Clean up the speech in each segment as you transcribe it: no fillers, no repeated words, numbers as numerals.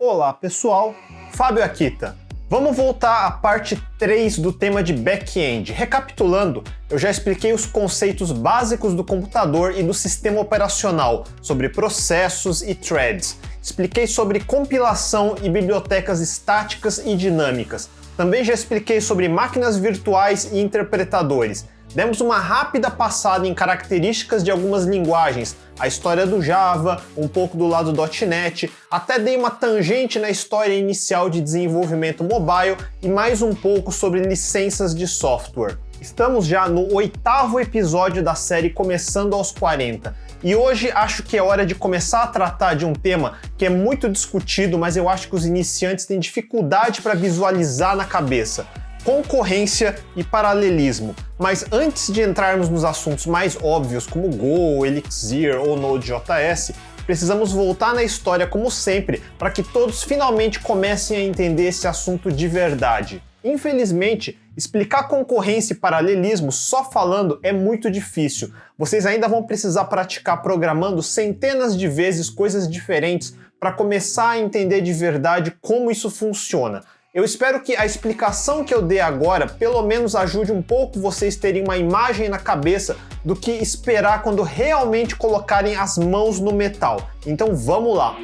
Olá pessoal, Fábio Akita. Vamos voltar à parte 3 do tema de back-end. Recapitulando, eu já expliquei os conceitos básicos do computador e do sistema operacional, sobre processos e threads. Expliquei sobre compilação e bibliotecas estáticas e dinâmicas. Também já expliquei sobre máquinas virtuais e interpretadores. Demos uma rápida passada em características de algumas linguagens, a história do Java, um pouco do lado do .NET, até dei uma tangente na história inicial de desenvolvimento mobile e mais um pouco sobre licenças de software. Estamos já no 8º episódio da série Começando aos 40, e hoje acho que é hora de começar a tratar de um tema que é muito discutido, mas eu acho que os iniciantes têm dificuldade para visualizar na cabeça. Concorrência e paralelismo. Mas antes de entrarmos nos assuntos mais óbvios como Go, Elixir ou Node.js, precisamos voltar na história como sempre para que todos finalmente comecem a entender esse assunto de verdade. Infelizmente, explicar concorrência e paralelismo só falando é muito difícil. Vocês ainda vão precisar praticar programando centenas de vezes coisas diferentes para começar a entender de verdade como isso funciona. Eu espero que a explicação que eu dei agora pelo menos ajude um pouco vocês terem uma imagem na cabeça do que esperar quando realmente colocarem as mãos no metal. Então vamos lá!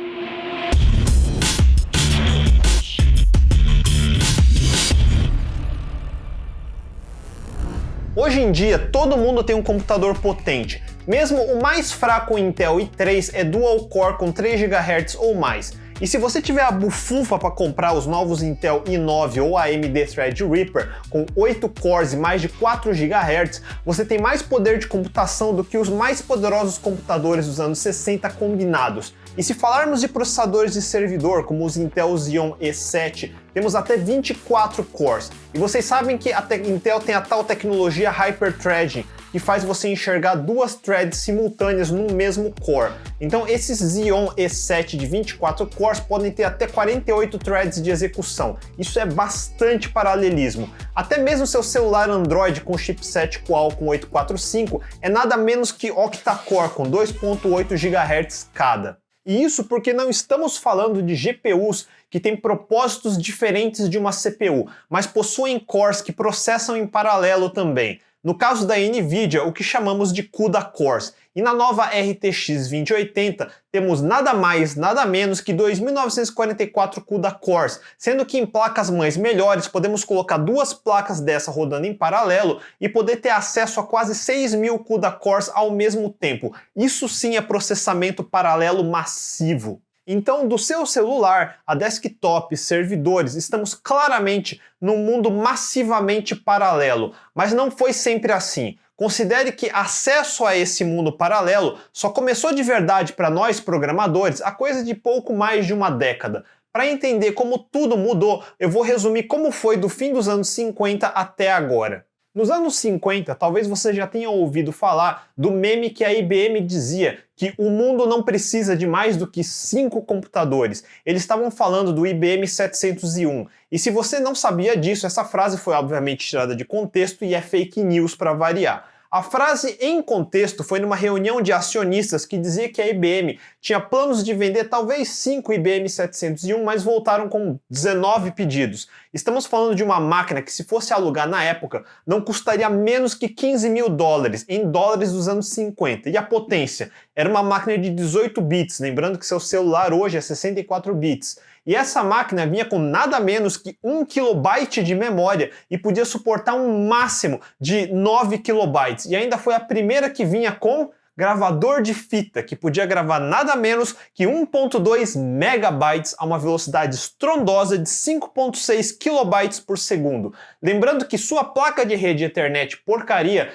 Hoje em dia todo mundo tem um computador potente. Mesmo o mais fraco Intel i3 é dual core com 3 GHz ou mais. E se você tiver a bufunfa para comprar os novos Intel i9 ou AMD Threadripper com 8 cores e mais de 4 GHz, você tem mais poder de computação do que os mais poderosos computadores dos anos 60 combinados. E se falarmos de processadores de servidor, como os Intel Xeon E7, temos até 24 cores. E vocês sabem que a Intel tem a tal tecnologia Hyperthreading, que faz você enxergar duas threads simultâneas no mesmo core. Então esses Xeon E7 de 24 cores podem ter até 48 threads de execução. Isso é bastante paralelismo. Até mesmo seu celular Android com chipset Qualcomm 845 é nada menos que octa-core com 2.8 GHz cada. E isso porque não estamos falando de GPUs que têm propósitos diferentes de uma CPU, mas possuem cores que processam em paralelo também. No caso da NVIDIA, o que chamamos de CUDA cores. E na nova RTX 2080, temos nada mais, nada menos que 2.944 CUDA cores, sendo que em placas-mães melhores podemos colocar duas placas dessa rodando em paralelo e poder ter acesso a quase 6.000 CUDA cores ao mesmo tempo. Isso sim é processamento paralelo massivo. Então, do seu celular a desktop, servidores, estamos claramente num mundo massivamente paralelo, mas não foi sempre assim. Considere que acesso a esse mundo paralelo só começou de verdade para nós programadores há coisa de pouco mais de uma década. Para entender como tudo mudou, eu vou resumir como foi do fim dos anos 50 até agora. Nos anos 50, talvez você já tenha ouvido falar do meme que a IBM dizia que o mundo não precisa de mais do que 5 computadores. Eles estavam falando do IBM 701. E se você não sabia disso, essa frase foi obviamente tirada de contexto e é fake news para variar. A frase em contexto foi numa reunião de acionistas que dizia que a IBM tinha planos de vender talvez 5 IBM 701, mas voltaram com 19 pedidos. Estamos falando de uma máquina que, se fosse alugar na época, não custaria menos que $15.000, em dólares dos anos 50. E a potência? Era uma máquina de 18 bits, lembrando que seu celular hoje é 64 bits. E essa máquina vinha com nada menos que 1 KB de memória e podia suportar um máximo de 9 KB. E ainda foi a primeira que vinha com gravador de fita, que podia gravar nada menos que 1.2 MB a uma velocidade estrondosa de 5.6 KB por segundo. Lembrando que sua placa de rede Ethernet porcaria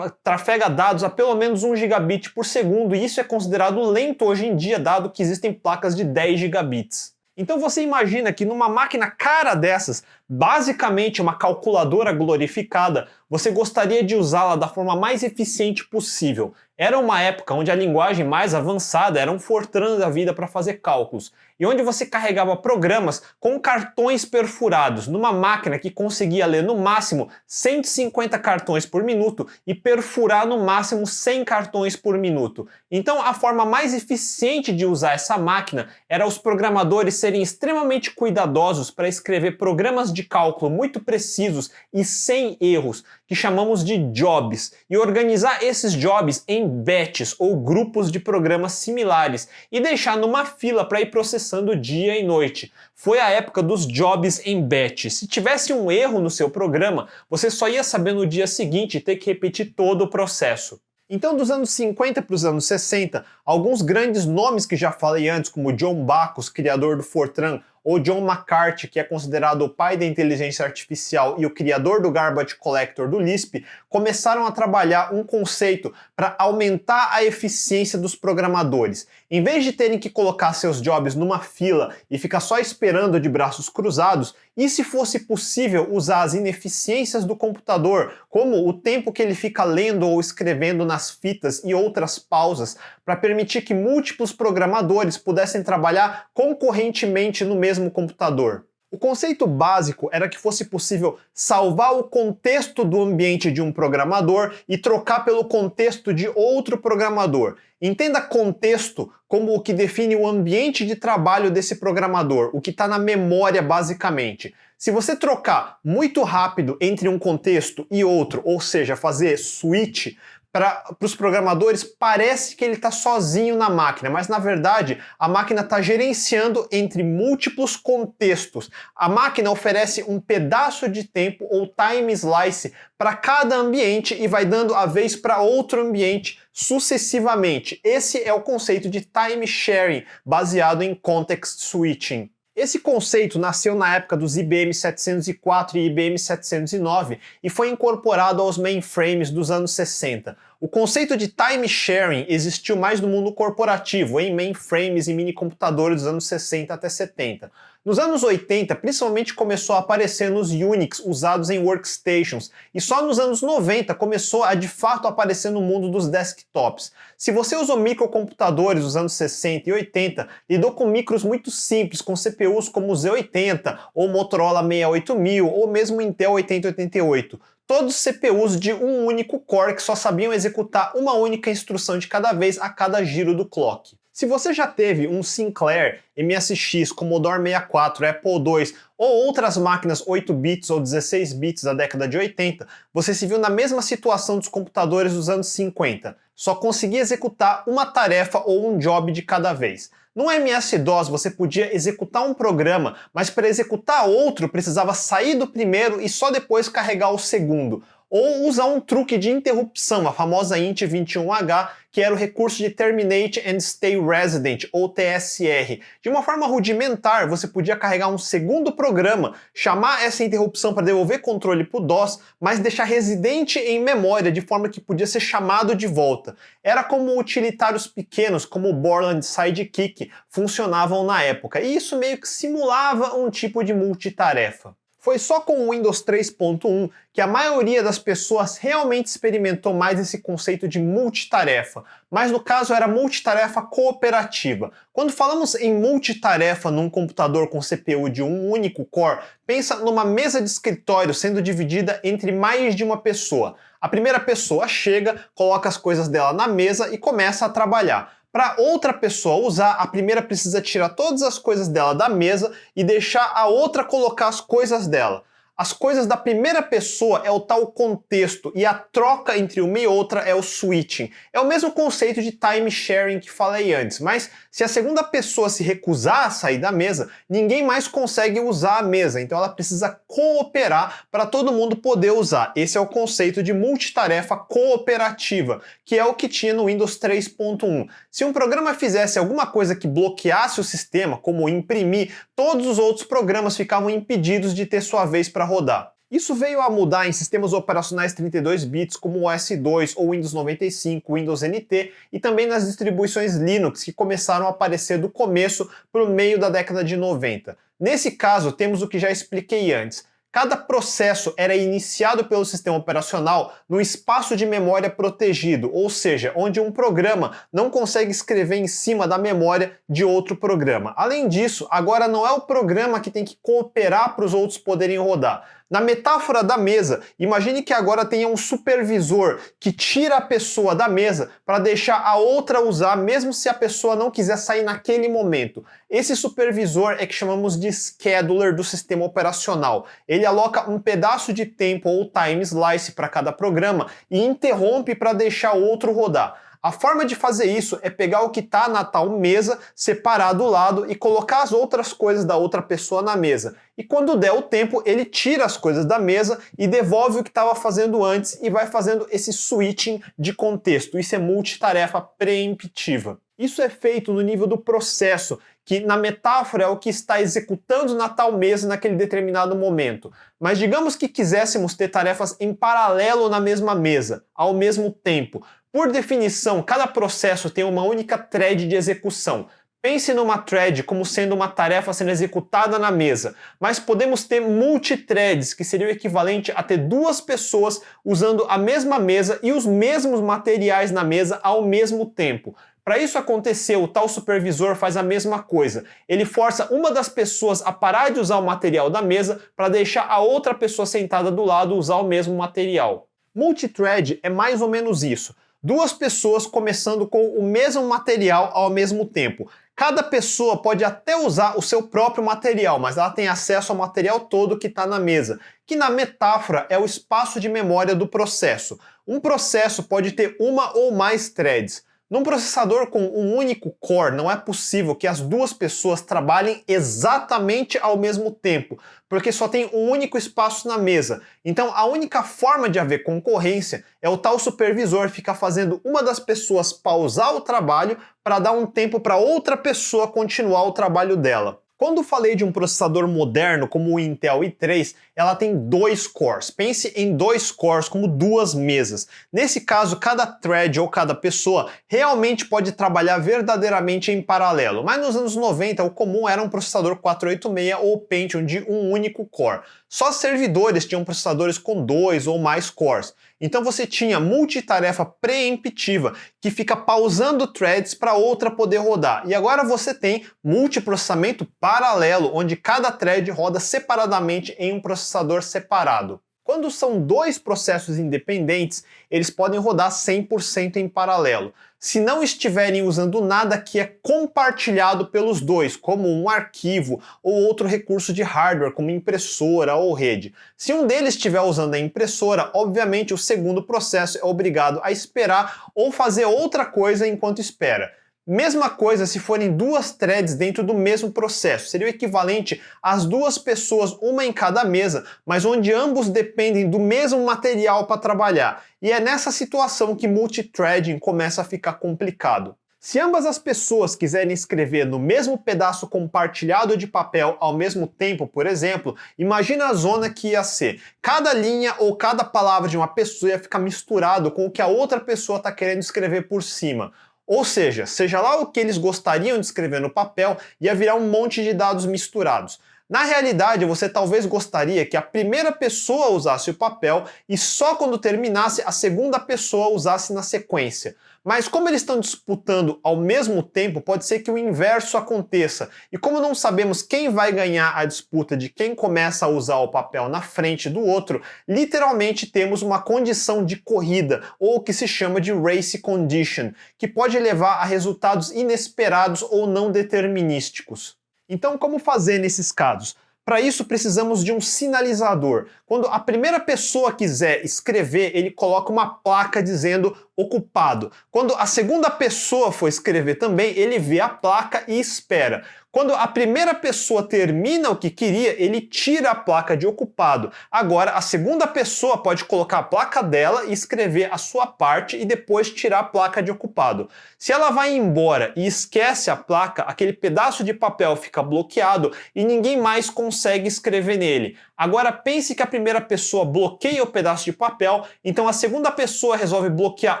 trafega dados a pelo menos 1 gigabit por segundo, e isso é considerado lento hoje em dia, dado que existem placas de 10 gigabits. Então você imagina que numa máquina cara dessas, basicamente uma calculadora glorificada, você gostaria de usá-la da forma mais eficiente possível. Era uma época onde a linguagem mais avançada era um Fortran da vida para fazer cálculos. e onde você carregava programas com cartões perfurados, numa máquina que conseguia ler no máximo 150 cartões por minuto e perfurar no máximo 100 cartões por minuto. Então a forma mais eficiente de usar essa máquina era os programadores serem extremamente cuidadosos para escrever programas de cálculo muito precisos e sem erros, que chamamos de jobs, e organizar esses jobs em batches ou grupos de programas similares e deixar numa fila para ir processando dia e noite. Foi a época dos jobs em batch. Se tivesse um erro no seu programa, você só ia saber no dia seguinte e ter que repetir todo o processo. Então, dos anos 50 para os anos 60, alguns grandes nomes que já falei antes, como John Backus, criador do Fortran, ou John McCarthy, que é considerado o pai da inteligência artificial e o criador do Garbage Collector do Lisp, começaram a trabalhar um conceito para aumentar a eficiência dos programadores. Em vez de terem que colocar seus jobs numa fila e ficar só esperando de braços cruzados, e se fosse possível usar as ineficiências do computador, como o tempo que ele fica lendo ou escrevendo nas fitas e outras pausas, para permitir que múltiplos programadores pudessem trabalhar concorrentemente no mesmo computador. O conceito básico era que fosse possível salvar o contexto do ambiente de um programador e trocar pelo contexto de outro programador. Entenda contexto como o que define o ambiente de trabalho desse programador, o que está na memória basicamente. Se você trocar muito rápido entre um contexto e outro, ou seja, fazer switch, para os programadores parece que ele está sozinho na máquina, mas na verdade a máquina está gerenciando entre múltiplos contextos. A máquina oferece um pedaço de tempo ou time slice para cada ambiente e vai dando a vez para outro ambiente sucessivamente. Esse é o conceito de time sharing, baseado em context switching. Esse conceito nasceu na época dos IBM 704 e IBM 709 e foi incorporado aos mainframes dos anos 60. O conceito de time sharing existiu mais no mundo corporativo, em mainframes e minicomputadores dos anos 60 até 70. Nos anos 80, principalmente começou a aparecer nos Unix usados em workstations, e só nos anos 90 começou a de fato aparecer no mundo dos desktops. Se você usou microcomputadores dos anos 60 e 80, lidou com micros muito simples, com CPUs como o Z80, ou Motorola 68000, ou mesmo Intel 8088. Todos CPUs de um único core que só sabiam executar uma única instrução de cada vez a cada giro do clock. Se você já teve um Sinclair, MSX, Commodore 64, Apple II ou outras máquinas 8 bits ou 16 bits da década de 80, você se viu na mesma situação dos computadores dos anos 50. Só conseguia executar uma tarefa ou um job de cada vez. No MS-DOS você podia executar um programa, mas para executar outro precisava sair do primeiro e só depois carregar o segundo. Ou usar um truque de interrupção, a famosa int 21H, que era o recurso de Terminate and Stay Resident, ou TSR. De uma forma rudimentar, você podia carregar um segundo programa, chamar essa interrupção para devolver controle para o DOS, mas deixar residente em memória, de forma que podia ser chamado de volta. Era como utilitários pequenos, como o Borland Sidekick, funcionavam na época, e isso meio que simulava um tipo de multitarefa. Foi só com o Windows 3.1 que a maioria das pessoas realmente experimentou mais esse conceito de multitarefa, mas no caso era multitarefa cooperativa. Quando falamos em multitarefa num computador com CPU de um único core, pensa numa mesa de escritório sendo dividida entre mais de uma pessoa. A primeira pessoa chega, coloca as coisas dela na mesa e começa a trabalhar. Para outra pessoa usar, a primeira precisa tirar todas as coisas dela da mesa e deixar a outra colocar as coisas dela. As coisas da primeira pessoa é o tal contexto e a troca entre uma e outra é o switching. É o mesmo conceito de time sharing que falei antes, mas se a segunda pessoa se recusar a sair da mesa, ninguém mais consegue usar a mesa, então ela precisa cooperar para todo mundo poder usar. Esse é o conceito de multitarefa cooperativa, que é o que tinha no Windows 3.1. Se um programa fizesse alguma coisa que bloqueasse o sistema, como imprimir, todos os outros programas ficavam impedidos de ter sua vez para rodar. Isso veio a mudar em sistemas operacionais 32 bits como o OS2 ou Windows 95, Windows NT e também nas distribuições Linux que começaram a aparecer do começo para o meio da década de 90. Nesse caso, temos o que já expliquei antes. Cada processo era iniciado pelo sistema operacional no espaço de memória protegido, ou seja, onde um programa não consegue escrever em cima da memória de outro programa. Além disso, agora não é o programa que tem que cooperar para os outros poderem rodar. Na metáfora da mesa, imagine que agora tenha um supervisor que tira a pessoa da mesa para deixar a outra usar, mesmo se a pessoa não quiser sair naquele momento. Esse supervisor é que chamamos de scheduler do sistema operacional. Ele aloca um pedaço de tempo ou time slice para cada programa e interrompe para deixar o outro rodar. A forma de fazer isso é pegar o que está na tal mesa, separar do lado e colocar as outras coisas da outra pessoa na mesa. E quando der o tempo, ele tira as coisas da mesa e devolve o que estava fazendo antes e vai fazendo esse switching de contexto. Isso é multitarefa preemptiva. Isso é feito no nível do processo, que na metáfora é o que está executando na tal mesa naquele determinado momento. Mas digamos que quiséssemos ter tarefas em paralelo na mesma mesa, ao mesmo tempo. Por definição, cada processo tem uma única thread de execução. Pense numa thread como sendo uma tarefa sendo executada na mesa, mas podemos ter multithreads, que seria o equivalente a ter duas pessoas usando a mesma mesa e os mesmos materiais na mesa ao mesmo tempo. Para isso acontecer, o tal supervisor faz a mesma coisa. Ele força uma das pessoas a parar de usar o material da mesa para deixar a outra pessoa sentada do lado usar o mesmo material. Multithread é mais ou menos isso. Duas pessoas começando com o mesmo material ao mesmo tempo. Cada pessoa pode até usar o seu próprio material, mas ela tem acesso ao material todo que está na mesa, que na metáfora é o espaço de memória do processo. Um processo pode ter uma ou mais threads. Num processador com um único core, não é possível que as duas pessoas trabalhem exatamente ao mesmo tempo, porque só tem um único espaço na mesa. Então a única forma de haver concorrência é o tal supervisor ficar fazendo uma das pessoas pausar o trabalho para dar um tempo para outra pessoa continuar o trabalho dela. Quando falei de um processador moderno como o Intel i3, ela tem dois cores. Pense em dois cores como duas mesas. Nesse caso, cada thread ou cada pessoa realmente pode trabalhar verdadeiramente em paralelo. Mas nos anos 90, o comum era um processador 486 ou Pentium de um único core. Só servidores tinham processadores com dois ou mais cores. Então você tinha multitarefa preemptiva que fica pausando threads para outra poder rodar. E agora você tem multiprocessamento paralelo, onde cada thread roda separadamente em um processador separado. Quando são dois processos independentes, eles podem rodar 100% em paralelo. Se não estiverem usando nada que é compartilhado pelos dois, como um arquivo ou outro recurso de hardware, como impressora ou rede. Se um deles estiver usando a impressora, obviamente o segundo processo é obrigado a esperar ou fazer outra coisa enquanto espera. Mesma coisa se forem duas threads dentro do mesmo processo. Seria o equivalente às duas pessoas, uma em cada mesa, mas onde ambos dependem do mesmo material para trabalhar. E é nessa situação que multithreading começa a ficar complicado. Se ambas as pessoas quiserem escrever no mesmo pedaço compartilhado de papel ao mesmo tempo, por exemplo, imagina a zona que ia ser. Cada linha ou cada palavra de uma pessoa ia ficar misturado com o que a outra pessoa está querendo escrever por cima. Ou seja lá o que eles gostariam de escrever no papel, ia virar um monte de dados misturados. Na realidade, você talvez gostaria que a primeira pessoa usasse o papel e só quando terminasse a segunda pessoa usasse na sequência. Mas como eles estão disputando ao mesmo tempo, pode ser que o inverso aconteça. E como não sabemos quem vai ganhar a disputa de quem começa a usar o papel na frente do outro, literalmente temos uma condição de corrida, ou o que se chama de race condition, que pode levar a resultados inesperados ou não determinísticos. Então, como fazer nesses casos? Para isso, precisamos de um sinalizador. Quando a primeira pessoa quiser escrever, ele coloca uma placa dizendo ocupado. Quando a segunda pessoa for escrever também, ele vê a placa e espera. Quando a primeira pessoa termina o que queria, ele tira a placa de ocupado. Agora, a segunda pessoa pode colocar a placa dela e escrever a sua parte e depois tirar a placa de ocupado. Se ela vai embora e esquece a placa, aquele pedaço de papel fica bloqueado e ninguém mais consegue escrever nele. Agora pense que a primeira pessoa bloqueia o pedaço de papel, então a segunda pessoa resolve bloquear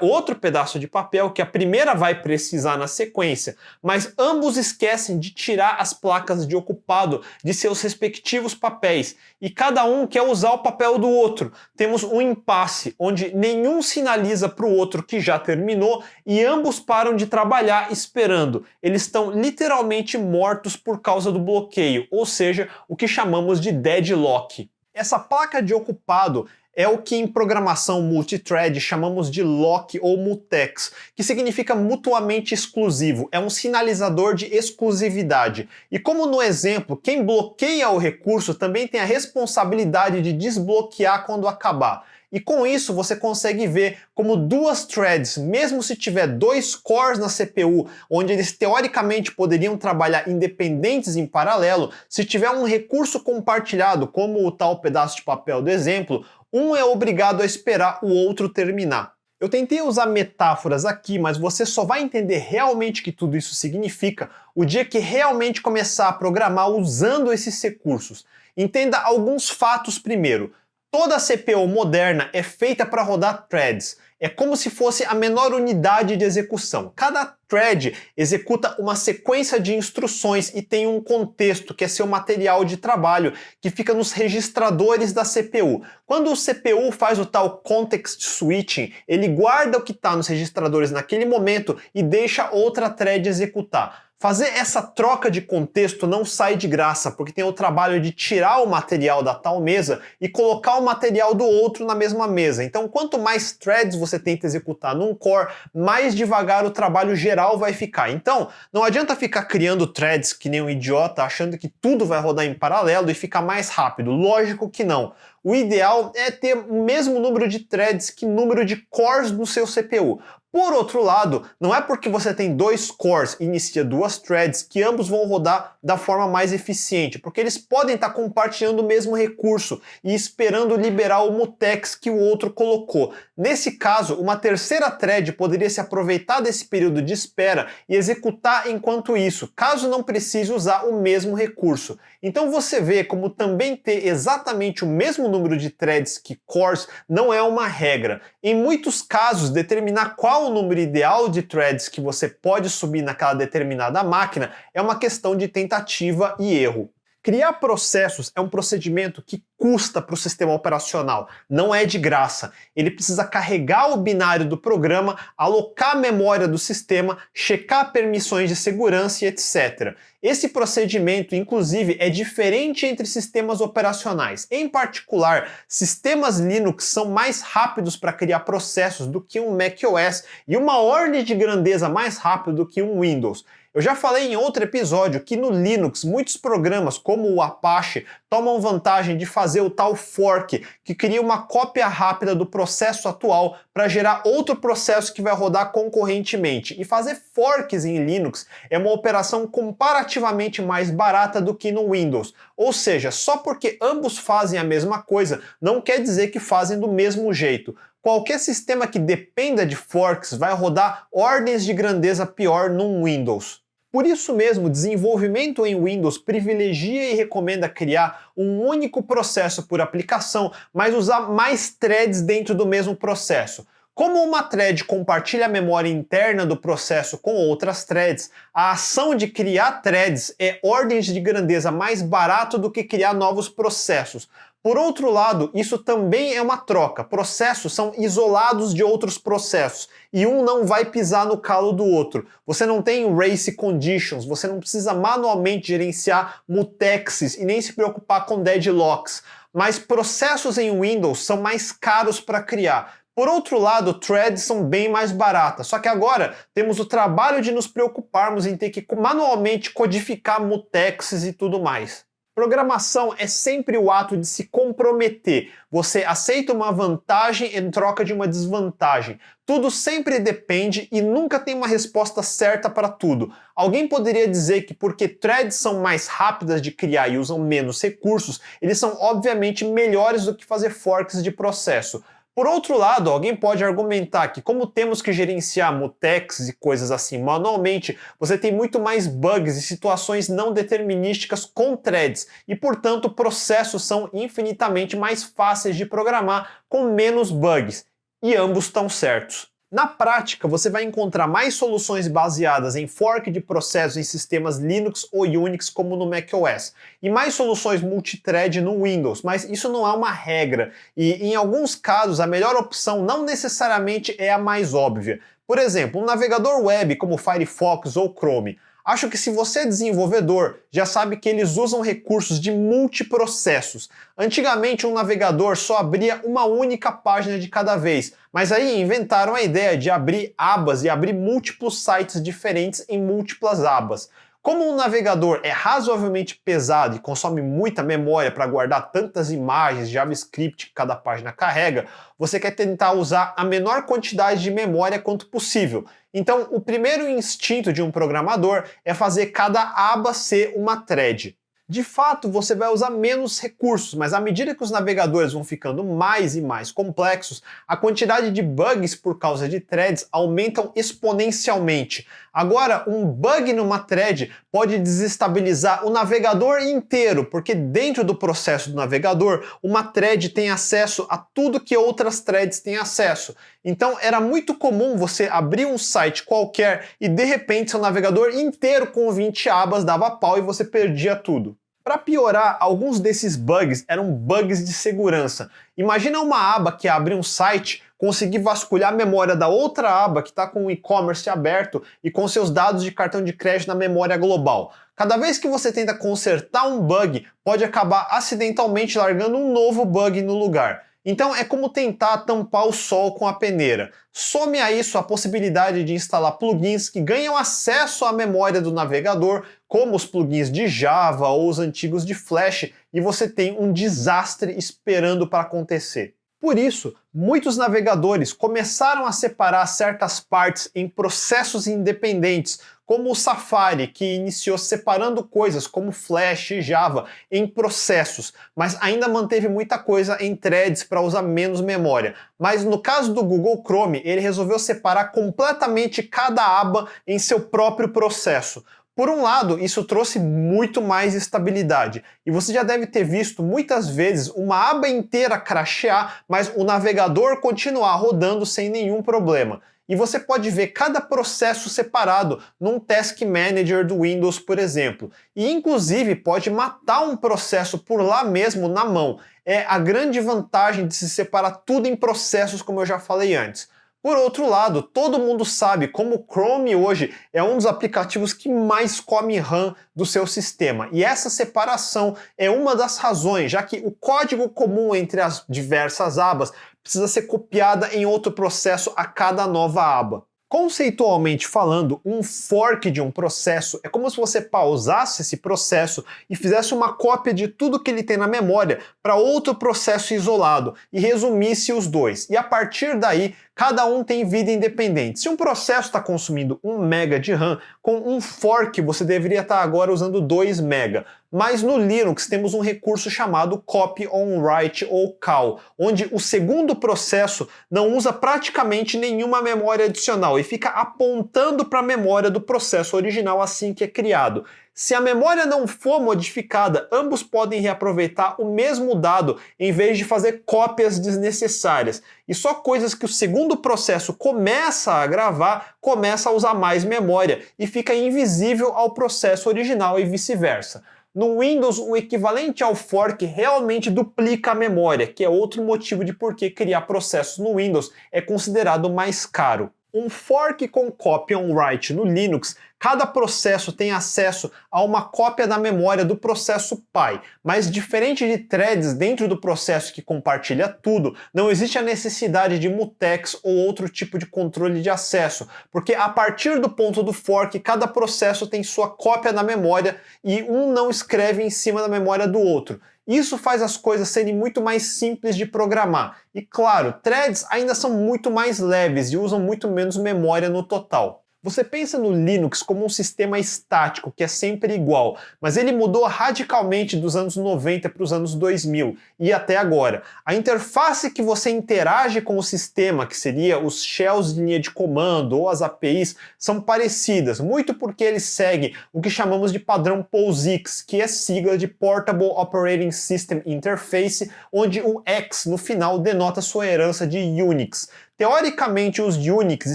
outro pedaço de papel que a primeira vai precisar na sequência, mas ambos esquecem de tirar as placas de ocupado de seus respectivos papéis e cada um quer usar o papel do outro. Temos um impasse onde nenhum sinaliza para o outro que já terminou e ambos param de trabalhar esperando. Eles estão literalmente mortos por causa do bloqueio, ou seja, o que chamamos de deadlock. Essa placa de ocupado é o que em programação multithread chamamos de lock ou mutex, que significa mutuamente exclusivo, é um sinalizador de exclusividade. E como no exemplo, quem bloqueia o recurso também tem a responsabilidade de desbloquear quando acabar. E com isso você consegue ver como duas threads, mesmo se tiver dois cores na CPU, onde eles teoricamente poderiam trabalhar independentes em paralelo, se tiver um recurso compartilhado, como o tal pedaço de papel do exemplo, um é obrigado a esperar o outro terminar. Eu tentei usar metáforas aqui, mas você só vai entender realmente o que tudo isso significa o dia que realmente começar a programar usando esses recursos. Entenda alguns fatos primeiro. Toda CPU moderna é feita para rodar threads. É como se fosse a menor unidade de execução. Cada thread executa uma sequência de instruções e tem um contexto, que é seu material de trabalho, que fica nos registradores da CPU. Quando o CPU faz o tal context switching, ele guarda o que está nos registradores naquele momento e deixa outra thread executar. Fazer essa troca de contexto não sai de graça, porque tem o trabalho de tirar o material da tal mesa e colocar o material do outro na mesma mesa. Então, quanto mais threads você tenta executar num core, mais devagar o trabalho geral vai ficar. Então, não adianta ficar criando threads que nem um idiota, achando que tudo vai rodar em paralelo e ficar mais rápido. Lógico que não. O ideal é ter o mesmo número de threads que número de cores no seu CPU. Por outro lado, não é porque você tem dois cores e inicia duas threads que ambos vão rodar da forma mais eficiente, porque eles podem estar compartilhando o mesmo recurso e esperando liberar o mutex que o outro colocou. Nesse caso, uma terceira thread poderia se aproveitar desse período de espera e executar enquanto isso, caso não precise usar o mesmo recurso. Então você vê como também ter exatamente o mesmo número de threads que cores não é uma regra. Em muitos casos, determinar qual o número ideal de threads que você pode subir naquela determinada máquina é uma questão de tentativa e erro. Criar processos é um procedimento que custa para o sistema operacional, não é de graça. Ele precisa carregar o binário do programa, alocar a memória do sistema, checar permissões de segurança e etc. Esse procedimento, inclusive, é diferente entre sistemas operacionais. Em particular, sistemas Linux são mais rápidos para criar processos do que um macOS e uma ordem de grandeza mais rápido do que um Windows. Eu já falei em outro episódio que no Linux muitos programas, como o Apache, tomam vantagem de fazer o tal fork, que cria uma cópia rápida do processo atual para gerar outro processo que vai rodar concorrentemente. E fazer forks em Linux é uma operação comparativamente mais barata do que no Windows. Ou seja, só porque ambos fazem a mesma coisa, não quer dizer que fazem do mesmo jeito. Qualquer sistema que dependa de forks vai rodar ordens de grandeza pior num Windows. Por isso mesmo, o desenvolvimento em Windows privilegia e recomenda criar um único processo por aplicação, mas usar mais threads dentro do mesmo processo. Como uma thread compartilha a memória interna do processo com outras threads, a ação de criar threads é ordens de grandeza mais barato do que criar novos processos. Por outro lado, isso também é uma troca. Processos são isolados de outros processos e um não vai pisar no calo do outro. Você não tem race conditions, você não precisa manualmente gerenciar mutexes e nem se preocupar com deadlocks. Mas processos em Windows são mais caros para criar. Por outro lado, threads são bem mais baratas, só que agora temos o trabalho de nos preocuparmos em ter que manualmente codificar mutexes e tudo mais. Programação é sempre o ato de se comprometer. Você aceita uma vantagem em troca de uma desvantagem. Tudo sempre depende e nunca tem uma resposta certa para tudo. Alguém poderia dizer que porque threads são mais rápidas de criar e usam menos recursos, eles são obviamente melhores do que fazer forks de processo. Por outro lado, alguém pode argumentar que como temos que gerenciar mutexes e coisas assim manualmente, você tem muito mais bugs e situações não determinísticas com threads e, portanto, processos são infinitamente mais fáceis de programar com menos bugs. E ambos estão certos. Na prática, você vai encontrar mais soluções baseadas em fork de processos em sistemas Linux ou Unix, como no macOS, e mais soluções multithread no Windows, mas isso não é uma regra, e em alguns casos a melhor opção não necessariamente é a mais óbvia. Por exemplo, um navegador web como Firefox ou Chrome. Acho que se você é desenvolvedor, já sabe que eles usam recursos de multiprocessos. Antigamente um navegador só abria uma única página de cada vez, mas aí inventaram a ideia de abrir abas e abrir múltiplos sites diferentes em múltiplas abas. Como um navegador é razoavelmente pesado e consome muita memória para guardar tantas imagens de JavaScript que cada página carrega, você quer tentar usar a menor quantidade de memória quanto possível. Então, o primeiro instinto de um programador é fazer cada aba ser uma thread. De fato, você vai usar menos recursos, mas à medida que os navegadores vão ficando mais e mais complexos, a quantidade de bugs por causa de threads aumentam exponencialmente. Agora, um bug numa thread pode desestabilizar o navegador inteiro, porque dentro do processo do navegador, uma thread tem acesso a tudo que outras threads têm acesso. Então, era muito comum você abrir um site qualquer e de repente seu navegador inteiro com 20 abas dava pau e você perdia tudo. Para piorar, alguns desses bugs eram bugs de segurança. Imagina uma aba que abre um site, conseguir vasculhar a memória da outra aba que está com o e-commerce aberto e com seus dados de cartão de crédito na memória global. Cada vez que você tenta consertar um bug, pode acabar acidentalmente largando um novo bug no lugar. Então é como tentar tampar o sol com a peneira. Some a isso a possibilidade de instalar plugins que ganham acesso à memória do navegador, como os plugins de Java ou os antigos de Flash, e você tem um desastre esperando para acontecer. Por isso, muitos navegadores começaram a separar certas partes em processos independentes, como o Safari, que iniciou separando coisas como Flash e Java em processos, mas ainda manteve muita coisa em threads para usar menos memória. Mas no caso do Google Chrome, ele resolveu separar completamente cada aba em seu próprio processo. Por um lado, isso trouxe muito mais estabilidade, e você já deve ter visto muitas vezes uma aba inteira crashear, mas o navegador continuar rodando sem nenhum problema. E você pode ver cada processo separado num Task Manager do Windows, por exemplo. E inclusive pode matar um processo por lá mesmo na mão. É a grande vantagem de se separar tudo em processos, como eu já falei antes. Por outro lado, todo mundo sabe como o Chrome hoje é um dos aplicativos que mais come RAM do seu sistema. E essa separação é uma das razões, já que o código comum entre as diversas abas precisa ser copiada em outro processo a cada nova aba. Conceitualmente falando, um fork de um processo é como se você pausasse esse processo e fizesse uma cópia de tudo que ele tem na memória para outro processo isolado e resumisse os dois. E a partir daí, cada um tem vida independente. Se um processo está consumindo 1 MB de RAM, com um fork você deveria estar agora usando 2 MB. Mas no Linux temos um recurso chamado Copy on Write ou CAW, onde o segundo processo não usa praticamente nenhuma memória adicional e fica apontando para a memória do processo original assim que é criado. Se a memória não for modificada, ambos podem reaproveitar o mesmo dado em vez de fazer cópias desnecessárias. E só coisas que o segundo processo começa a gravar, começa a usar mais memória e fica invisível ao processo original e vice-versa. No Windows, o equivalente ao fork realmente duplica a memória, que é outro motivo de por que criar processos no Windows é considerado mais caro. Um fork com copy on write no Linux, cada processo tem acesso a uma cópia da memória do processo pai, mas diferente de threads dentro do processo que compartilha tudo, não existe a necessidade de mutex ou outro tipo de controle de acesso, porque a partir do ponto do fork, cada processo tem sua cópia da memória e um não escreve em cima da memória do outro. Isso faz as coisas serem muito mais simples de programar. E claro, threads ainda são muito mais leves e usam muito menos memória no total. Você pensa no Linux como um sistema estático, que é sempre igual, mas ele mudou radicalmente dos anos 90 para os anos 2000 e até agora. A interface que você interage com o sistema, que seria os shells de linha de comando ou as APIs, são parecidas, muito porque eles seguem o que chamamos de padrão POSIX, que é sigla de Portable Operating System Interface, onde o X no final denota sua herança de Unix. Teoricamente, os Unix e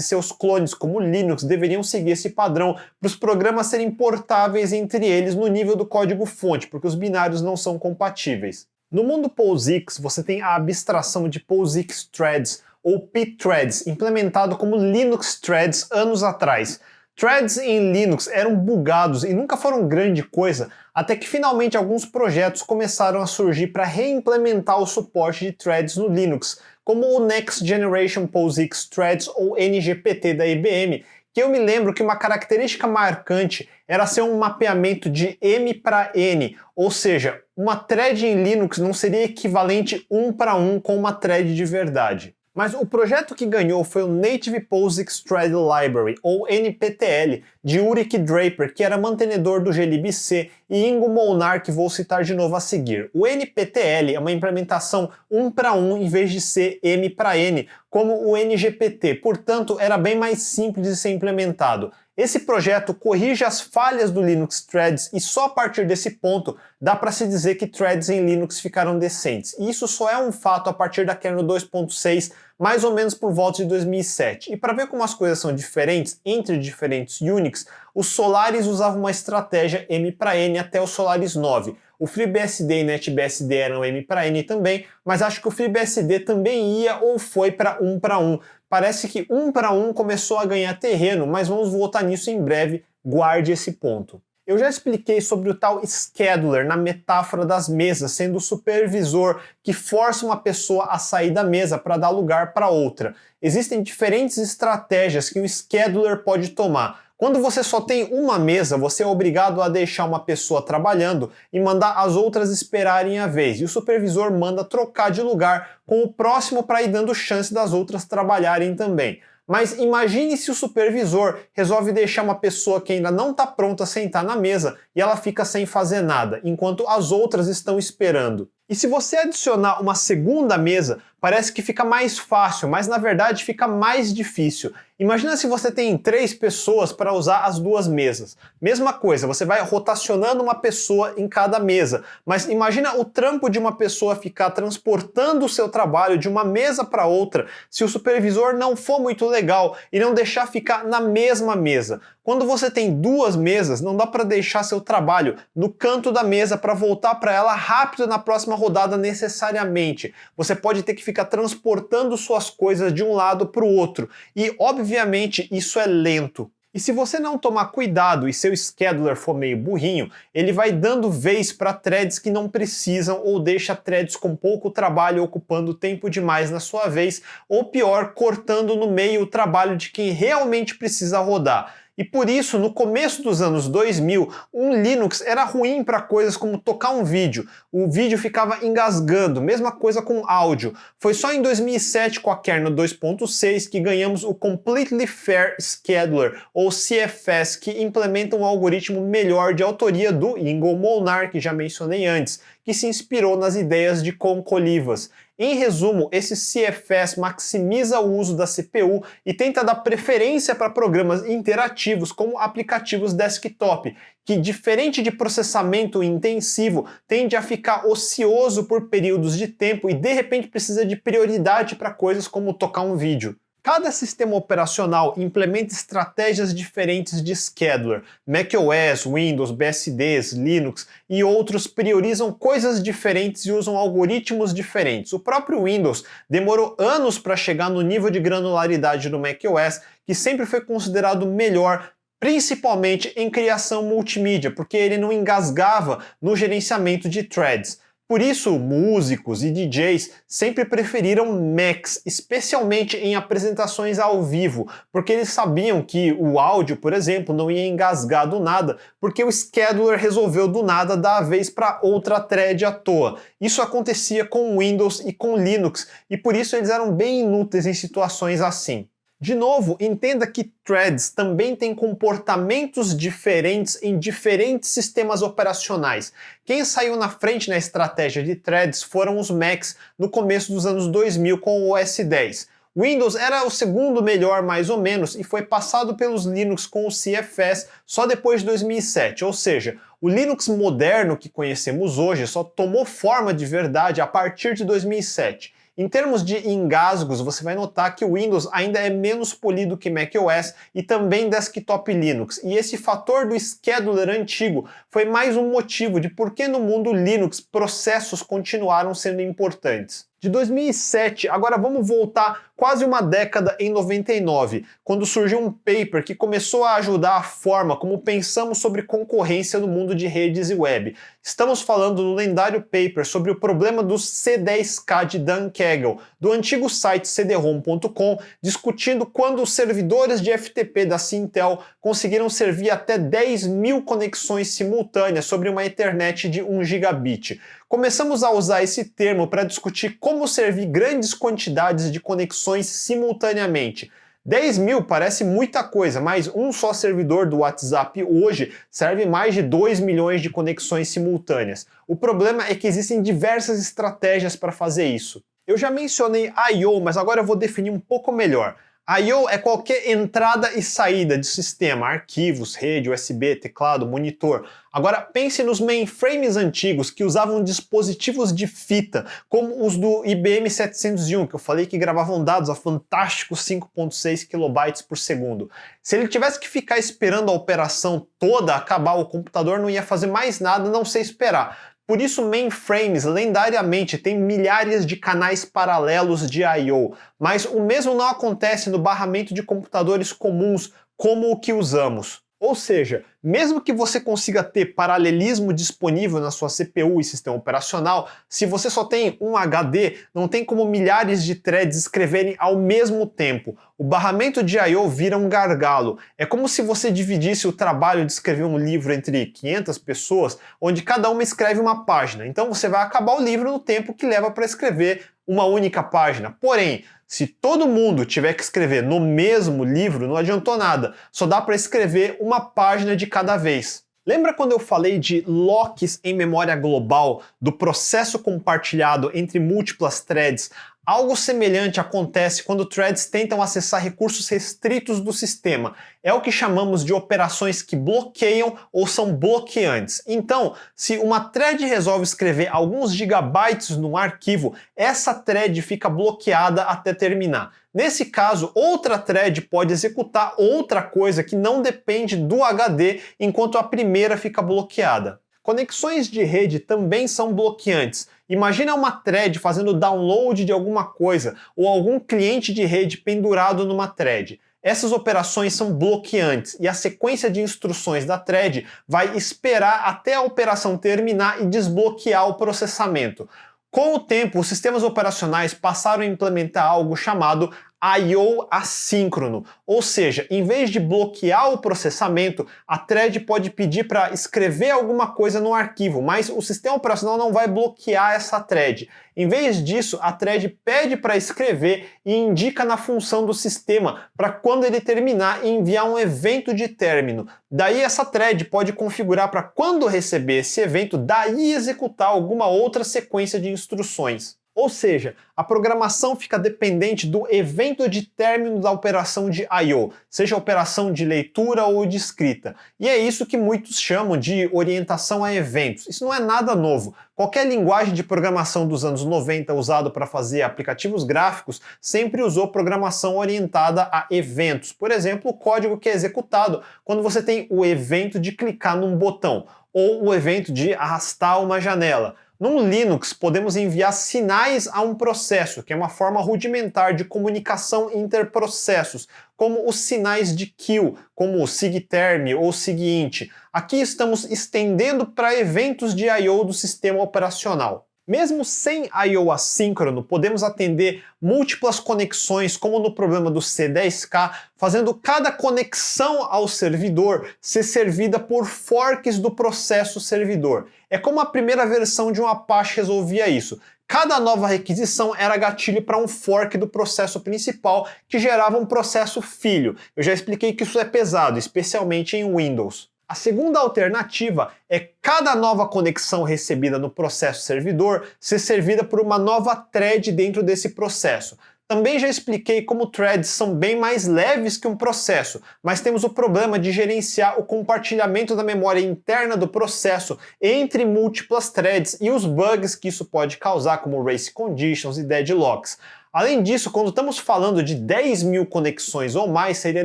seus clones como Linux deveriam seguir esse padrão para os programas serem portáveis entre eles no nível do código-fonte, porque os binários não são compatíveis. No mundo POSIX, você tem a abstração de POSIX Threads, ou pthreads, implementado como Linux Threads anos atrás. Threads em Linux eram bugados e nunca foram grande coisa, até que finalmente alguns projetos começaram a surgir para reimplementar o suporte de threads no Linux, como o Next Generation POSIX Threads ou NGPT da IBM, que eu me lembro que uma característica marcante era ser um mapeamento de M para N, ou seja, uma thread em Linux não seria equivalente 1 para 1 com uma thread de verdade. Mas o projeto que ganhou foi o Native POSIX Thread Library, ou NPTL, de Ulrich Draper, que era mantenedor do glibc, e Ingo Molnar, que vou citar de novo a seguir. O NPTL é uma implementação 1 para 1 em vez de ser M para N, como o NGPT, portanto era bem mais simples de ser implementado. Esse projeto corrige as falhas do Linux Threads e só a partir desse ponto dá para se dizer que threads em Linux ficaram decentes. E isso só é um fato a partir da kernel 2.6, mais ou menos por volta de 2007. E para ver como as coisas são diferentes entre diferentes Unix, os Solaris usavam uma estratégia M para N até o Solaris 9. O FreeBSD e NetBSD eram M para N também, mas acho que o FreeBSD também ia ou foi para 1 para 1. Parece que 1 para 1 começou a ganhar terreno, mas vamos voltar nisso em breve, guarde esse ponto. Eu já expliquei sobre o tal scheduler na metáfora das mesas, sendo o supervisor que força uma pessoa a sair da mesa para dar lugar para outra. Existem diferentes estratégias que o scheduler pode tomar. Quando você só tem uma mesa, você é obrigado a deixar uma pessoa trabalhando e mandar as outras esperarem a vez. E o supervisor manda trocar de lugar com o próximo para ir dando chance das outras trabalharem também. Mas imagine se o supervisor resolve deixar uma pessoa que ainda não está pronta a sentar na mesa e ela fica sem fazer nada, enquanto as outras estão esperando. E se você adicionar uma segunda mesa, parece que fica mais fácil, mas na verdade fica mais difícil. Imagina se você tem 3 pessoas para usar as 2 mesas. Mesma coisa, você vai rotacionando uma pessoa em cada mesa, mas imagina o trampo de uma pessoa ficar transportando o seu trabalho de uma mesa para outra se o supervisor não for muito legal e não deixar ficar na mesma mesa. Quando você tem 2 mesas, não dá para deixar seu trabalho no canto da mesa para voltar para ela rápido na próxima rodada necessariamente. Você pode ter que ficar transportando suas coisas de um lado para o outro. E, obviamente, isso é lento. E se você não tomar cuidado e seu scheduler for meio burrinho, ele vai dando vez para threads que não precisam ou deixa threads com pouco trabalho ocupando tempo demais na sua vez, ou pior, cortando no meio o trabalho de quem realmente precisa rodar. E por isso, no começo dos anos 2000, um Linux era ruim para coisas como tocar um vídeo. O vídeo ficava engasgando, mesma coisa com áudio. Foi só em 2007, com a kernel 2.6, que ganhamos o Completely Fair Scheduler, ou CFS, que implementa um algoritmo melhor de autoria do Ingo Molnar, que já mencionei antes, que se inspirou nas ideias de Concholivas. Em resumo, esse CFS maximiza o uso da CPU e tenta dar preferência para programas interativos como aplicativos desktop, que, diferente de processamento intensivo, tende a ficar ocioso por períodos de tempo e de repente precisa de prioridade para coisas como tocar um vídeo. Cada sistema operacional implementa estratégias diferentes de scheduler. macOS, Windows, BSDs, Linux e outros priorizam coisas diferentes e usam algoritmos diferentes. O próprio Windows demorou anos para chegar no nível de granularidade do macOS, que sempre foi considerado melhor, principalmente em criação multimídia, porque ele não engasgava no gerenciamento de threads. Por isso, músicos e DJs sempre preferiram Macs, especialmente em apresentações ao vivo, porque eles sabiam que o áudio, por exemplo, não ia engasgar do nada, porque o scheduler resolveu do nada dar a vez para outra thread à toa. Isso acontecia com Windows e com Linux, e por isso eles eram bem inúteis em situações assim. De novo, entenda que threads também têm comportamentos diferentes em diferentes sistemas operacionais. Quem saiu na frente na estratégia de threads foram os Macs no começo dos anos 2000 com o OS X. Windows era o segundo melhor mais ou menos e foi passado pelos Linux com o CFS só depois de 2007, ou seja, o Linux moderno que conhecemos hoje só tomou forma de verdade a partir de 2007. Em termos de engasgos, você vai notar que o Windows ainda é menos polido que macOS e também desktop Linux, e esse fator do scheduler antigo foi mais um motivo de por que no mundo Linux processos continuaram sendo importantes. De 2007, agora vamos voltar quase uma década em 99, quando surgiu um paper que começou a ajudar a forma como pensamos sobre concorrência no mundo de redes e web. Estamos falando do lendário paper sobre o problema dos C10K de Dan Kegel, do antigo site cd-rom.com, discutindo quando os servidores de FTP da Sintel conseguiram servir até 10.000 conexões simultâneas sobre uma Ethernet de 1 gigabit. Começamos a usar esse termo para discutir como servir grandes quantidades de conexões simultaneamente. 10.000 parece muita coisa, mas um só servidor do WhatsApp hoje serve mais de 2 milhões de conexões simultâneas. O problema é que existem diversas estratégias para fazer isso. Eu já mencionei I/O, mas agora eu vou definir um pouco melhor. I/O é qualquer entrada e saída de sistema, arquivos, rede, USB, teclado, monitor. Agora pense nos mainframes antigos que usavam dispositivos de fita, como os do IBM 701, que eu falei que gravavam dados a fantásticos 5.6 KB por segundo. Se ele tivesse que ficar esperando a operação toda acabar, o computador não ia fazer mais nada a não ser esperar. Por isso, mainframes lendariamente têm milhares de canais paralelos de I/O, mas o mesmo não acontece no barramento de computadores comuns como o que usamos. Ou seja, mesmo que você consiga ter paralelismo disponível na sua CPU e sistema operacional, se você só tem um HD, não tem como milhares de threads escreverem ao mesmo tempo. O barramento de I/O vira um gargalo. É como se você dividisse o trabalho de escrever um livro entre 500 pessoas, onde cada uma escreve uma página. Então você vai acabar o livro no tempo que leva para escrever uma única página. Porém, se todo mundo tiver que escrever no mesmo livro, não adiantou nada. Só dá para escrever uma página de cada vez. Lembra quando eu falei de locks em memória global, do processo compartilhado entre múltiplas threads? Algo semelhante acontece quando threads tentam acessar recursos restritos do sistema. É o que chamamos de operações que bloqueiam ou são bloqueantes. Então, se uma thread resolve escrever alguns gigabytes num arquivo, essa thread fica bloqueada até terminar. Nesse caso, outra thread pode executar outra coisa que não depende do HD, enquanto a primeira fica bloqueada. Conexões de rede também são bloqueantes. Imagina uma thread fazendo download de alguma coisa ou algum cliente de rede pendurado numa thread. Essas operações são bloqueantes e a sequência de instruções da thread vai esperar até a operação terminar e desbloquear o processamento. Com o tempo, os sistemas operacionais passaram a implementar algo chamado I/O assíncrono, ou seja, em vez de bloquear o processamento, a thread pode pedir para escrever alguma coisa no arquivo, mas o sistema operacional não vai bloquear essa thread. Em vez disso, a thread pede para escrever e indica na função do sistema para quando ele terminar enviar um evento de término. Daí essa thread pode configurar para quando receber esse evento, daí executar alguma outra sequência de instruções. Ou seja, a programação fica dependente do evento de término da operação de I/O, seja a operação de leitura ou de escrita. E é isso que muitos chamam de orientação a eventos. Isso não é nada novo. Qualquer linguagem de programação dos anos 90 usado para fazer aplicativos gráficos sempre usou programação orientada a eventos. Por exemplo, o código que é executado quando você tem o evento de clicar num botão, ou o evento de arrastar uma janela. No Linux, podemos enviar sinais a um processo, que é uma forma rudimentar de comunicação interprocessos, como os sinais de kill, como o sigterm ou sigint. Aqui estamos estendendo para eventos de I/O do sistema operacional. Mesmo sem I/O assíncrono, podemos atender múltiplas conexões, como no problema do C10K, fazendo cada conexão ao servidor ser servida por forks do processo servidor. É como a primeira versão de um Apache resolvia isso. Cada nova requisição era gatilho para um fork do processo principal, que gerava um processo filho. Eu já expliquei que isso é pesado, especialmente em Windows. A segunda alternativa é cada nova conexão recebida no processo servidor ser servida por uma nova thread dentro desse processo. Também já expliquei como threads são bem mais leves que um processo, mas temos o problema de gerenciar o compartilhamento da memória interna do processo entre múltiplas threads e os bugs que isso pode causar, como race conditions e deadlocks. Além disso, quando estamos falando de 10.000 conexões ou mais, seria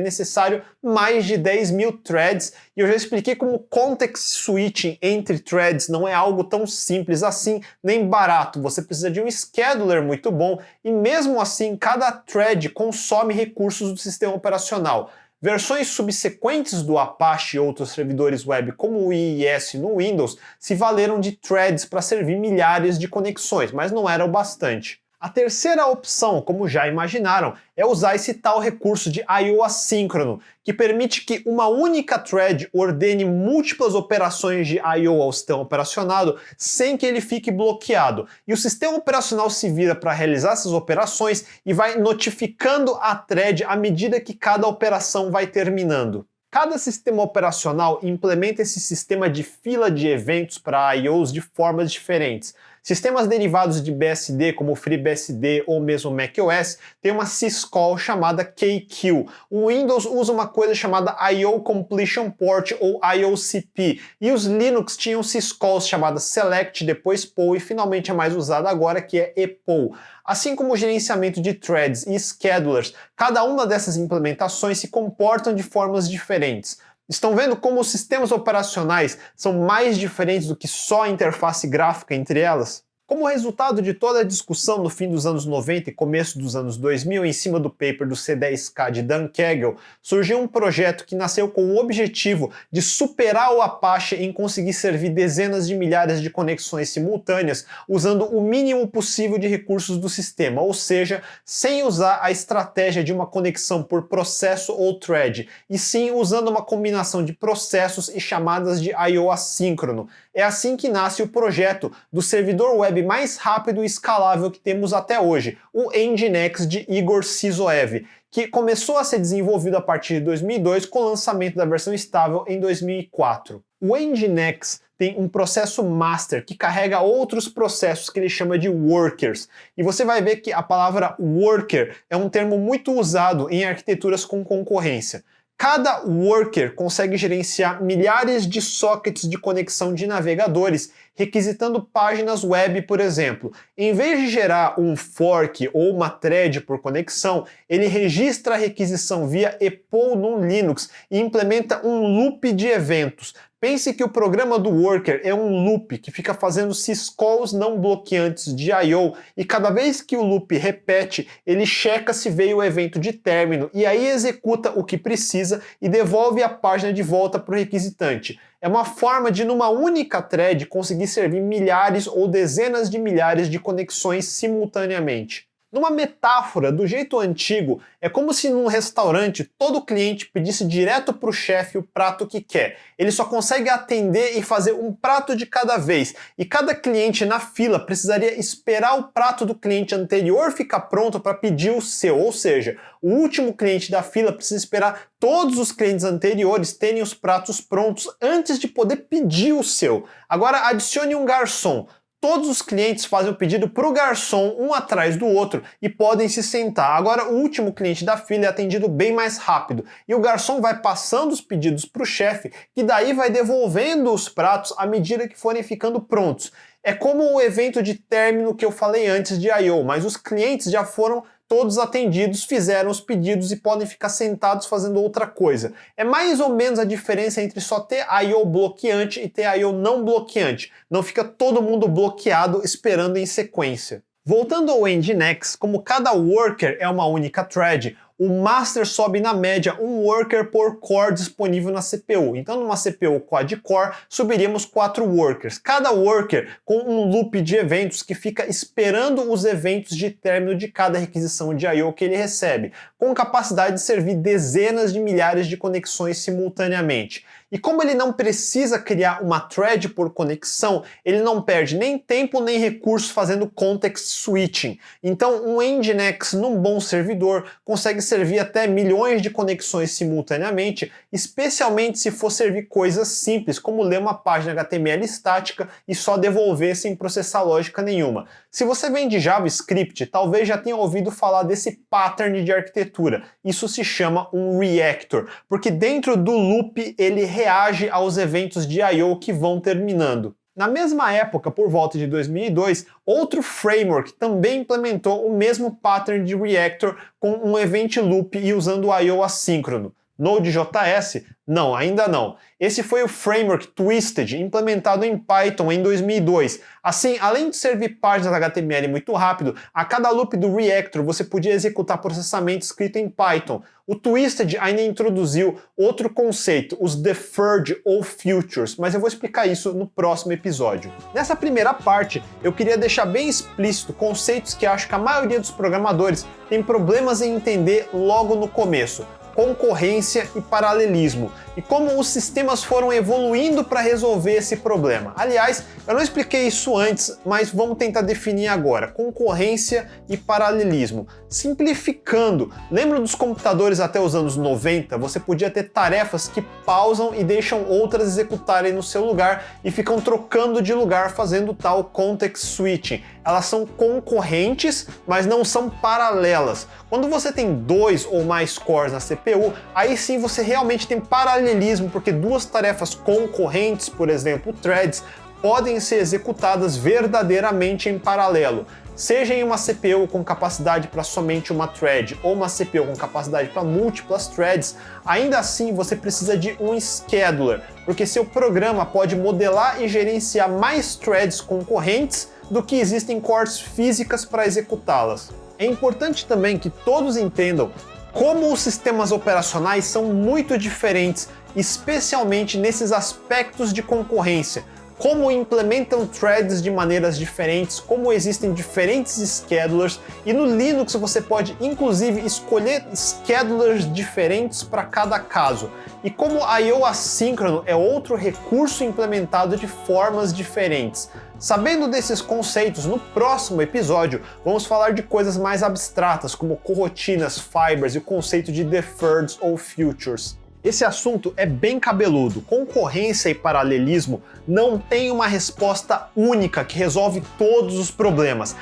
necessário mais de 10.000 threads, e eu já expliquei como context switching entre threads não é algo tão simples assim, nem barato. Você precisa de um scheduler muito bom, e mesmo assim, cada thread consome recursos do sistema operacional. Versões subsequentes do Apache e outros servidores web como o IIS no Windows se valeram de threads para servir milhares de conexões, mas não era o bastante. A terceira opção, como já imaginaram, é usar esse tal recurso de I/O assíncrono, que permite que uma única thread ordene múltiplas operações de I/O ao sistema operacional sem que ele fique bloqueado. E o sistema operacional se vira para realizar essas operações e vai notificando a thread à medida que cada operação vai terminando. Cada sistema operacional implementa esse sistema de fila de eventos para I/Os de formas diferentes. Sistemas derivados de BSD, como o FreeBSD ou mesmo macOS, tem uma syscall chamada KQ. O Windows usa uma coisa chamada I/O Completion Port ou IOCP, e os Linux tinham syscalls chamadas Select, depois POL e finalmente a mais usada agora, que é EPOL. Assim como o gerenciamento de threads e schedulers, cada uma dessas implementações se comportam de formas diferentes. Estão vendo como os sistemas operacionais são mais diferentes do que só a interface gráfica entre elas? Como resultado de toda a discussão no fim dos anos 90 e começo dos anos 2000 em cima do paper do C10K de Dan Kegel, surgiu um projeto que nasceu com o objetivo de superar o Apache em conseguir servir dezenas de milhares de conexões simultâneas usando o mínimo possível de recursos do sistema, ou seja, sem usar a estratégia de uma conexão por processo ou thread, e sim usando uma combinação de processos e chamadas de I/O assíncrono. É assim que nasce o projeto do servidor web mais rápido e escalável que temos até hoje, o Nginx de Igor Sysoev, que começou a ser desenvolvido a partir de 2002 com o lançamento da versão estável em 2004. O Nginx tem um processo master que carrega outros processos que ele chama de workers. E você vai ver que a palavra worker é um termo muito usado em arquiteturas com concorrência. Cada worker consegue gerenciar milhares de sockets de conexão de navegadores, requisitando páginas web, por exemplo. Em vez de gerar um fork ou uma thread por conexão, ele registra a requisição via EPOL no Linux e implementa um loop de eventos. Pense que o programa do worker é um loop que fica fazendo syscalls não bloqueantes de I/O, e cada vez que o loop repete, ele checa se veio o evento de término e aí executa o que precisa e devolve a página de volta para o requisitante. É uma forma de, numa única thread, conseguir servir milhares ou dezenas de milhares de conexões simultaneamente. Numa metáfora do jeito antigo, é como se num restaurante todo cliente pedisse direto para o chefe o prato que quer. Ele só consegue atender e fazer um prato de cada vez, e cada cliente na fila precisaria esperar o prato do cliente anterior ficar pronto para pedir o seu, ou seja, o último cliente da fila precisa esperar todos os clientes anteriores terem os pratos prontos antes de poder pedir o seu. Agora adicione um garçom. Todos os clientes fazem o pedido para o garçom, um atrás do outro, e podem se sentar. Agora, o último cliente da fila é atendido bem mais rápido, e o garçom vai passando os pedidos para o chefe, que daí vai devolvendo os pratos à medida que forem ficando prontos. É como o evento de término que eu falei antes de I/O, mas os clientes já foram todos atendidos, fizeram os pedidos e podem ficar sentados fazendo outra coisa. É mais ou menos a diferença entre só ter I/O bloqueante e ter I/O não bloqueante. Não fica todo mundo bloqueado esperando em sequência. Voltando ao Nginx, como cada worker é uma única thread, o master sobe na média um worker por core disponível na CPU. Então numa CPU quad-core subiríamos 4 workers. Cada worker com um loop de eventos que fica esperando os eventos de término de cada requisição de I/O que ele recebe, com capacidade de servir dezenas de milhares de conexões simultaneamente. E como ele não precisa criar uma thread por conexão, ele não perde nem tempo nem recurso fazendo context switching. Então um Nginx num bom servidor consegue servir até milhões de conexões simultaneamente, especialmente se for servir coisas simples, como ler uma página HTML estática e só devolver sem processar lógica nenhuma. Se você vem de JavaScript, talvez já tenha ouvido falar desse pattern de arquitetura. Isso se chama um reactor, porque dentro do loop ele reage aos eventos de I/O que vão terminando. Na mesma época, por volta de 2002, outro framework também implementou o mesmo pattern de reactor com um event loop e usando o I/O assíncrono. Node.js? Não, ainda não. Esse foi o framework Twisted, implementado em Python em 2002. Assim, além de servir páginas HTML muito rápido, a cada loop do Reactor você podia executar processamento escrito em Python. O Twisted ainda introduziu outro conceito, os Deferred ou Futures, mas eu vou explicar isso no próximo episódio. Nessa primeira parte, eu queria deixar bem explícito conceitos que acho que a maioria dos programadores tem problemas em entender logo no começo: concorrência e paralelismo, e como os sistemas foram evoluindo para resolver esse problema. Aliás, eu não expliquei isso antes, mas vamos tentar definir agora: concorrência e paralelismo. Simplificando, lembra dos computadores até os anos 90? Você podia ter tarefas que pausam e deixam outras executarem no seu lugar e ficam trocando de lugar fazendo tal context switching. Elas são concorrentes, mas não são paralelas. Quando você tem 2 ou mais cores na CPU, aí sim você realmente tem paralelismo, porque duas tarefas concorrentes, por exemplo, threads, podem ser executadas verdadeiramente em paralelo. Seja em uma CPU com capacidade para somente uma thread ou uma CPU com capacidade para múltiplas threads, ainda assim você precisa de um scheduler, porque seu programa pode modelar e gerenciar mais threads concorrentes do que existem cores físicas para executá-las. É importante também que todos entendam como os sistemas operacionais são muito diferentes, especialmente nesses aspectos de concorrência. Como implementam threads de maneiras diferentes, como existem diferentes schedulers, e no Linux você pode inclusive escolher schedulers diferentes para cada caso. E como I/O assíncrono é outro recurso implementado de formas diferentes. Sabendo desses conceitos, no próximo episódio vamos falar de coisas mais abstratas, como corrotinas, fibers e o conceito de deferreds ou futures. Esse assunto é bem cabeludo. Concorrência e paralelismo não tem uma resposta única que resolve todos os problemas.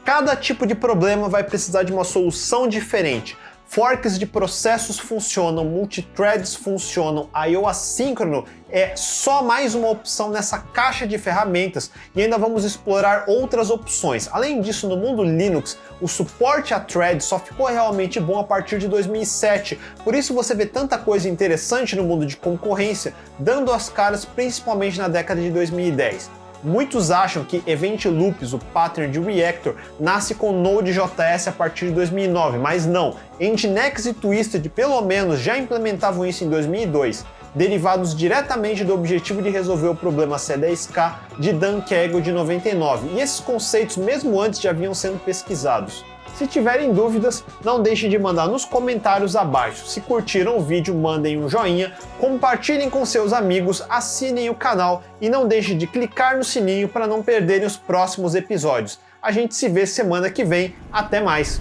Cada tipo de problema vai precisar de uma solução diferente. Forks de processos funcionam, multithreads funcionam, I/O assíncrono é só mais uma opção nessa caixa de ferramentas e ainda vamos explorar outras opções. Além disso, no mundo Linux, o suporte a threads só ficou realmente bom a partir de 2007, por isso você vê tanta coisa interessante no mundo de concorrência dando as caras principalmente na década de 2010. Muitos acham que Event Loops, o pattern de Reactor, nasce com Node.js a partir de 2009, mas não. Nginx e Twisted pelo menos já implementavam isso em 2002, derivados diretamente do objetivo de resolver o problema C10K de Dan Kegel de 99, e esses conceitos mesmo antes já haviam sendo pesquisados. Se tiverem dúvidas, não deixem de mandar nos comentários abaixo. Se curtiram o vídeo, mandem um joinha, compartilhem com seus amigos, assinem o canal e não deixem de clicar no sininho para não perderem os próximos episódios. A gente se vê semana que vem. Até mais!